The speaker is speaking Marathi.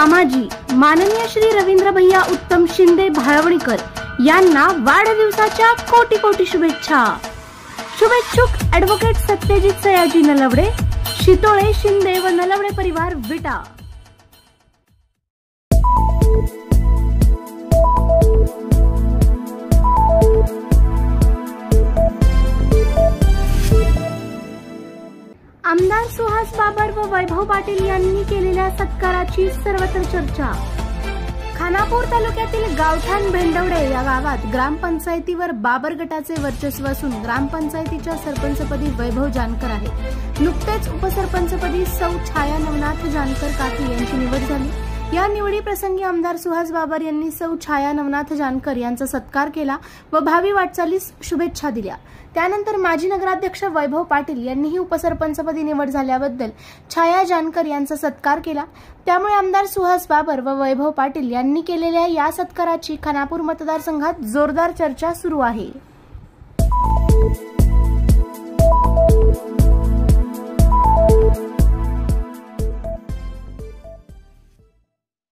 मामाजी माननीय श्री रवींद्र भैया उत्तम शिंदे भाळवणीकर यांना वाढदिवसाच्या कोटी कोटी शुभेच्छा। शुभेच्छुक ॲडव्होकेट सत्यजित सयाजी नलवडे, शितोळे शिंदे व नलवडे परिवार विटा। आमदार सुहास बाबर व वैभव पाटील यांनी केलेल्या सत्काराची सर्वत्र चर्चा। खानापूर तालुक्यातील गावठाण भेंडवडे या गावात ग्रामपंचायतीवर बाबर गटाचे वर्चस्व असून ग्रामपंचायतीच्या सरपंचपदी वैभव जानकर आहे। नुकतेच उपसरपंचपदी सौ छाया नवनाथ जानकर काकी यांची निवड झाली। या निवडी प्रसंगी आमदार सुहास बाबर यांनी सौ छाया नवनाथ जानकर यांचा सत्कार केला व भावी वाटचालीस शुभेच्छा दिल्या। त्यानंतर माजी नगराध्यक्ष वैभव पाटील यांनीही उपसरपंचपदी निवड झाल्याबद्दल छाया जानकर यांचा सत्कार केला। त्यामुळे आमदार सुहास बाबर व वैभव पाटील यांनी केलेल्या या सत्काराची खानापूर मतदारसंघात जोरदार चर्चा सुरू आहे।